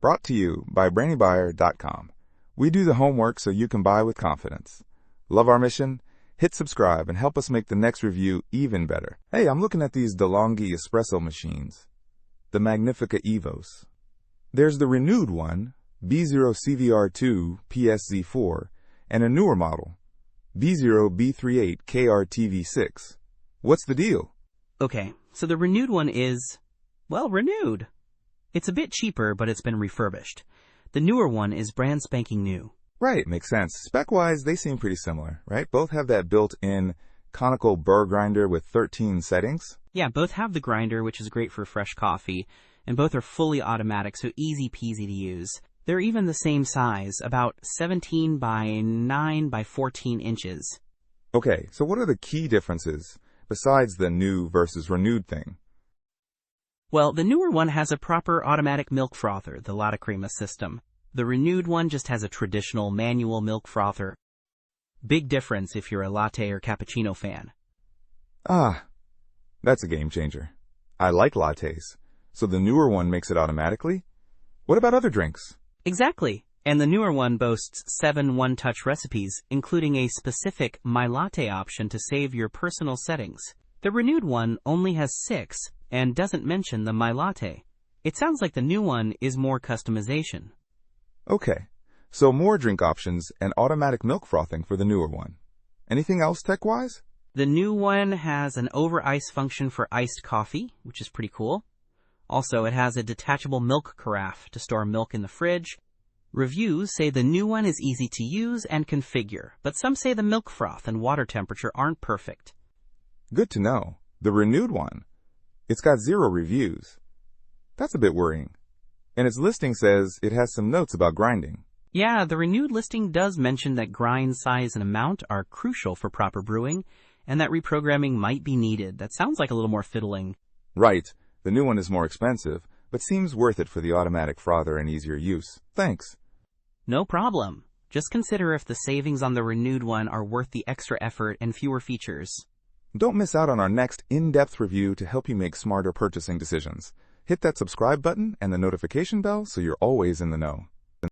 Brought to you by BrainyBuyer.com. We do the homework so you can buy with confidence. Love our mission? Hit subscribe and help us make the next review even better. Hey, I'm looking at these De'Longhi Espresso Machines, the Magnifica Evos. There's the renewed one, B0CVR2 PSZ4, and a newer model, B0B38 KRTV6. What's the deal? Okay, so the renewed one is, well, renewed. It's a bit cheaper, but it's been refurbished. The newer one is brand spanking new. Right, makes sense. Spec-wise, they seem pretty similar, right? Both have that built-in conical burr grinder with 13 settings. Yeah, both have the grinder, which is great for fresh coffee, and both are fully automatic, so easy peasy to use. They're even the same size, about 17 by 9 by 14 inches. Okay, so what are the key differences besides the new versus renewed thing? Well, the newer one has a proper automatic milk frother, the Latte Crema system. The renewed one just has a traditional manual milk frother. Big difference if you're a latte or cappuccino fan. Ah, that's a game changer. I like lattes, so the newer one makes it automatically? What about other drinks? Exactly. And the newer one boasts 7 one-touch recipes, including a specific My Latte option to save your personal settings. The renewed one only has 6 and doesn't mention the My Latte. It sounds like the new one is more customization. Okay, so more drink options and automatic milk frothing for the newer one. Anything else tech-wise? The new one has an over-ice function for iced coffee, which is pretty cool. Also, it has a detachable milk carafe to store milk in the fridge. Reviews say the new one is easy to use and configure, but some say the milk froth and water temperature aren't perfect. Good to know. The renewed one, it's got 0 reviews. That's a bit worrying. And its listing says it has some notes about grinding. Yeah, the renewed listing does mention that grind size and amount are crucial for proper brewing, and that reprogramming might be needed. That sounds like a little more fiddling. Right. The new one is more expensive, but seems worth it for the automatic frother and easier use. Thanks. No problem. Just consider if the savings on the renewed one are worth the extra effort and fewer features. Don't miss out on our next in-depth review to help you make smarter purchasing decisions. Hit that subscribe button and the notification bell so you're always in the know.